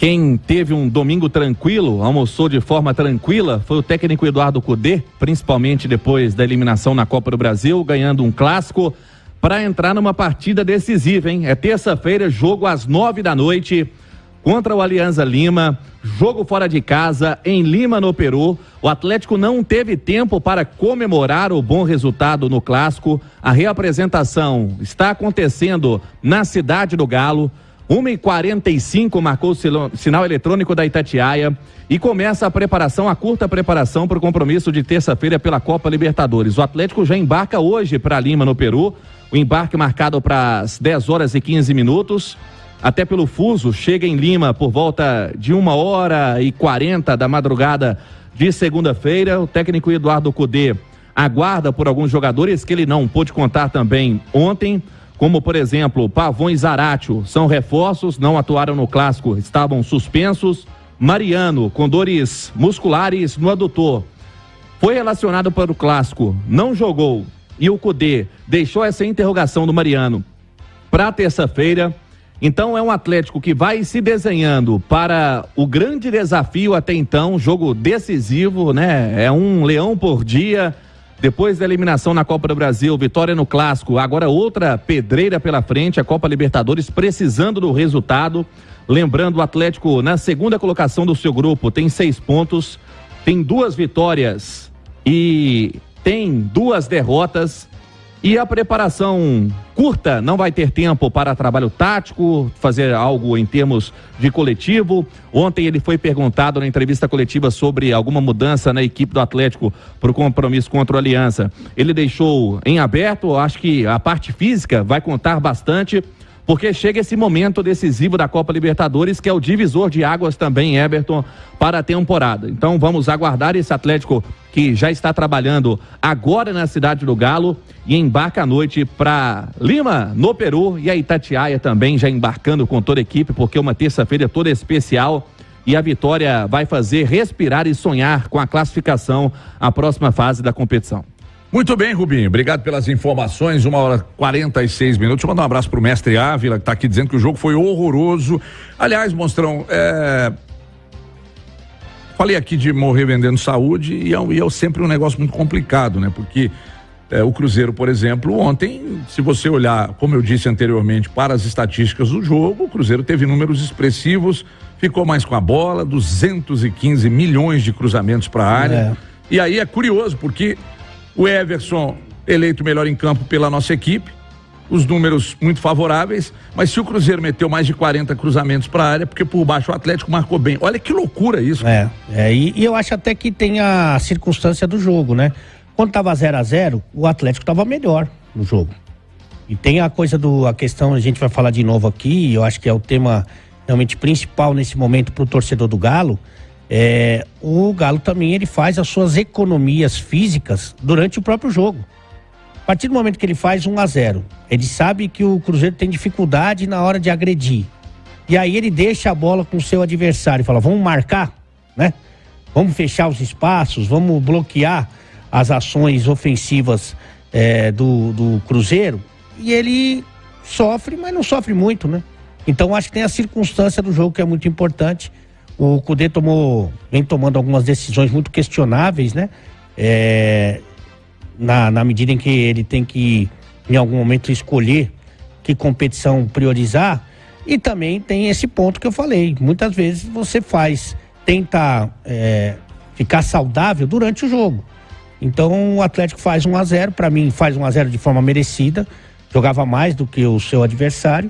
Quem teve um domingo tranquilo, almoçou de forma tranquila, foi o técnico Eduardo Cudê, principalmente depois da eliminação na Copa do Brasil, ganhando um clássico para entrar numa partida decisiva, hein? É terça-feira, jogo às 9h contra o Alianza Lima, jogo fora de casa, em Lima, no Peru. O Atlético não teve tempo para comemorar o bom resultado no clássico. A reapresentação está acontecendo na Cidade do Galo. 1h45 marcou o sinal eletrônico da Itatiaia e começa a curta preparação para o compromisso de terça-feira pela Copa Libertadores. O Atlético já embarca hoje para Lima, no Peru. O embarque marcado para as 10h15. Até pelo fuso, chega em Lima por volta de 1h40 da madrugada de segunda-feira. O técnico Eduardo Cudê aguarda por alguns jogadores que ele não pôde contar também ontem, como, por exemplo, Pavon e Zaratio, são reforços, não atuaram no clássico, estavam suspensos. Mariano, com dores musculares no adutor, foi relacionado para o clássico, não jogou, e o Cudê deixou essa interrogação do Mariano para terça-feira. Então é um Atlético que vai se desenhando para o grande desafio até então, jogo decisivo, né? É um leão por dia. Depois da eliminação na Copa do Brasil, vitória no clássico, agora outra pedreira pela frente, a Copa Libertadores precisando do resultado. Lembrando, o Atlético na segunda colocação do seu grupo tem 6 pontos, tem 2 vitórias e tem 2 derrotas. E a preparação curta, não vai ter tempo para trabalho tático, fazer algo em termos de coletivo. Ontem ele foi perguntado na entrevista coletiva sobre alguma mudança na equipe do Atlético para o compromisso contra o Aliança. Ele deixou em aberto, acho que a parte física vai contar bastante, porque chega esse momento decisivo da Copa Libertadores, que é o divisor de águas também, Everton, para a temporada. Então vamos aguardar esse Atlético que já está trabalhando agora na Cidade do Galo e embarca à noite para Lima, no Peru, e a Itatiaia também já embarcando com toda a equipe, porque é uma terça-feira toda especial e a vitória vai fazer respirar e sonhar com a classificação à próxima fase da competição. Muito bem, Rubinho, obrigado pelas informações, 1h46. Deixa eu mandar um abraço pro mestre Ávila, que tá aqui dizendo que o jogo foi horroroso. Aliás, Monstrão, falei aqui de morrer vendendo saúde e é sempre um negócio muito complicado, né? Porque o Cruzeiro, por exemplo, ontem, se você olhar, como eu disse anteriormente, para as estatísticas do jogo, o Cruzeiro teve números expressivos, ficou mais com a bola, 215 milhões de cruzamentos para a área. E aí é curioso, porque o Everson eleito melhor em campo pela nossa equipe, os números muito favoráveis, mas se o Cruzeiro meteu mais de 40 cruzamentos para a área, porque por baixo o Atlético marcou bem. Olha que loucura isso. E eu acho até que tem a circunstância do jogo, né? Quando tava 0-0, o Atlético tava melhor no jogo. E tem a questão, a gente vai falar de novo aqui, eu acho que é o tema realmente principal nesse momento pro torcedor do Galo. O Galo também ele faz as suas economias físicas durante o próprio jogo. A partir do momento que ele faz 1-0, ele sabe que o Cruzeiro tem dificuldade na hora de agredir. E aí ele deixa a bola com o seu adversário e fala, vamos marcar, né? Vamos fechar os espaços, vamos bloquear as ações ofensivas do Cruzeiro. E ele sofre, mas não sofre muito, né? Então acho que tem a circunstância do jogo que é muito importante. O Cudê vem tomando algumas decisões muito questionáveis, né? Na medida em que ele tem que, em algum momento, escolher que competição priorizar. E também tem esse ponto que eu falei. Muitas vezes você tenta ficar saudável durante o jogo. Então o Atlético faz 1-0, para mim faz 1-0 de forma merecida, jogava mais do que o seu adversário.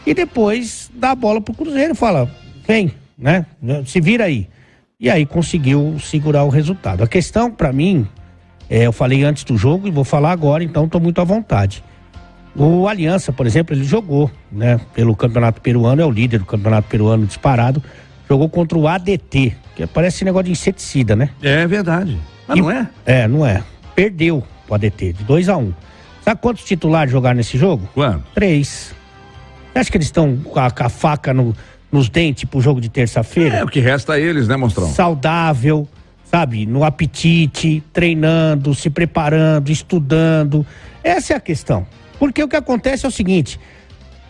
E depois dá a bola pro Cruzeiro e fala, vem, né? Se vira aí. E aí conseguiu segurar o resultado. A questão para mim, eu falei antes do jogo e vou falar agora, então estou muito à vontade. O Aliança, por exemplo, ele jogou, né? Pelo Campeonato Peruano, é o líder do Campeonato Peruano disparado, jogou contra o ADT, que parece negócio de inseticida, né? É verdade. Mas não é? Não é. Perdeu o ADT, de 2-1. Sabe quantos titulares jogaram nesse jogo? Quanto? 3. Você acha que eles estão com a faca nos dentes pro jogo de terça-feira? O que resta a eles, né, Monstrão? Saudável, sabe? No apetite, treinando, se preparando, estudando. Essa é a questão. Porque o que acontece é o seguinte,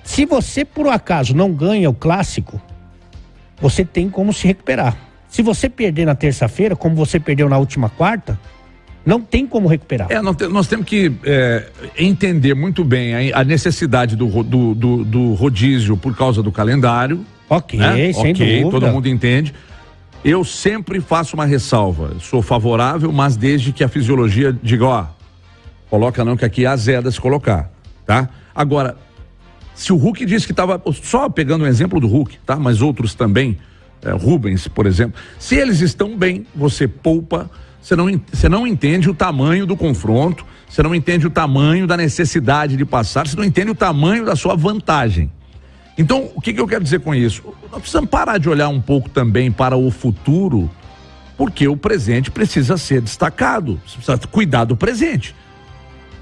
se você por um acaso não ganha o clássico, você tem como se recuperar. Se você perder na terça-feira, como você perdeu na última quarta, não tem como recuperar. Nós temos que entender muito bem a necessidade do rodízio por causa do calendário. Ok, sem dúvida. Todo mundo entende. Eu sempre faço uma ressalva. Sou favorável, mas desde que a fisiologia diga, ó, coloca não, que aqui é azeda se colocar, tá? Agora, se o Hulk disse que estava, só pegando um exemplo do Hulk, tá? Mas outros também, Rubens, por exemplo, se eles estão bem, você poupa, você não entende o tamanho do confronto, você não entende o tamanho da necessidade de passar, você não entende o tamanho da sua vantagem. Então, o que eu quero dizer com isso? Nós precisamos parar de olhar um pouco também para o futuro, porque o presente precisa ser destacado, você precisa cuidar do presente,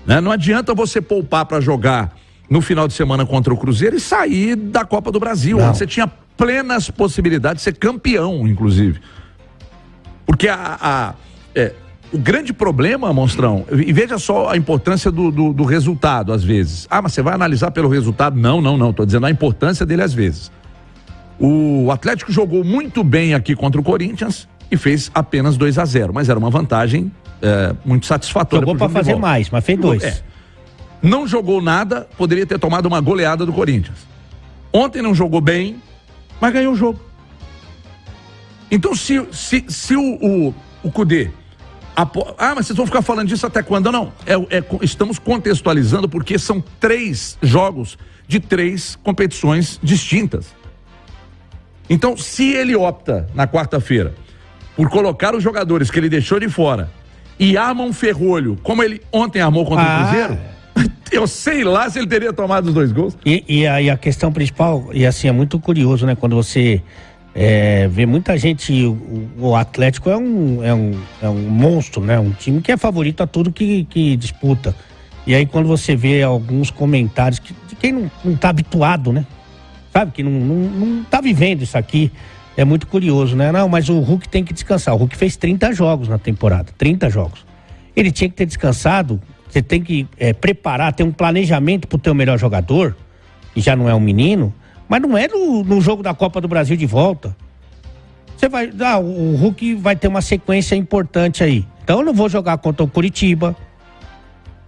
né? Não adianta você poupar para jogar no final de semana contra o Cruzeiro e sair da Copa do Brasil, onde você tinha plenas possibilidades de ser campeão, inclusive. Porque o grande problema, Monstrão, e veja só a importância do resultado, às vezes. Mas você vai analisar pelo resultado? Não, tô dizendo a importância dele às vezes. O Atlético jogou muito bem aqui contra o Corinthians e fez apenas 2-0, mas era uma vantagem muito satisfatória. Jogou para fazer mais, mas fez 2. Não jogou nada, poderia ter tomado uma goleada do Corinthians. Ontem não jogou bem, mas ganhou o jogo. Então, se o Cudê... mas vocês vão ficar falando disso até quando? Não, estamos contextualizando porque são 3 jogos de 3 competições distintas. Então, se ele opta na quarta-feira por colocar os jogadores que ele deixou de fora e arma um ferrolho, como ele ontem armou contra o Cruzeiro, eu sei lá se ele teria tomado os 2 gols. E a questão principal, e assim, é muito curioso, né? Quando você vê muita gente, o Atlético é um monstro, né? Um time que é favorito a tudo que disputa. E aí quando você vê alguns comentários de quem não tá habituado, né? Sabe, que não tá vivendo isso aqui, é muito curioso, né? Não, mas o Hulk tem que descansar. O Hulk fez 30 jogos na temporada, 30 jogos. Ele tinha que ter descansado. Você tem que preparar, ter um planejamento pro teu melhor jogador, que já não é um menino, mas não é no jogo da Copa do Brasil de volta. Você vai, o Hulk vai ter uma sequência importante aí. Então eu não vou jogar contra o Curitiba,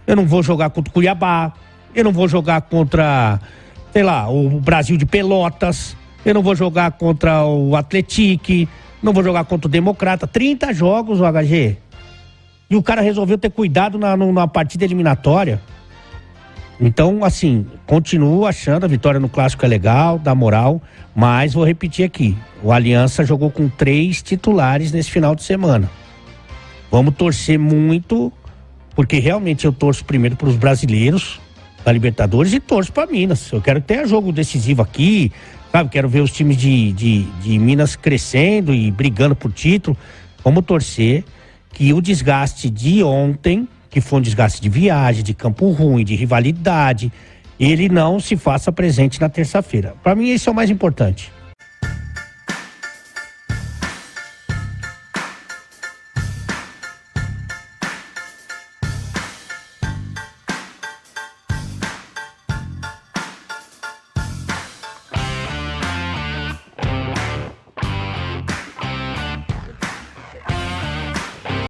eu não vou jogar contra o Cuiabá, eu não vou jogar contra, sei lá, o Brasil de Pelotas, eu não vou jogar contra o Atlético, não vou jogar contra o Democrata. 30 jogos, o HG. E o cara resolveu ter cuidado na partida eliminatória. Então, assim, continuo achando a vitória no Clássico é legal, dá moral, mas vou repetir aqui, o Aliança jogou com 3 titulares nesse final de semana. Vamos torcer muito, porque realmente eu torço primeiro para os brasileiros da Libertadores e torço para Minas. Eu quero que tenha jogo decisivo aqui, sabe? Quero ver os times de Minas crescendo e brigando por título. Vamos torcer que o desgaste de ontem, que foi um desgaste de viagem, de campo ruim, de rivalidade, ele não se faça presente na terça-feira. Para mim, esse é o mais importante.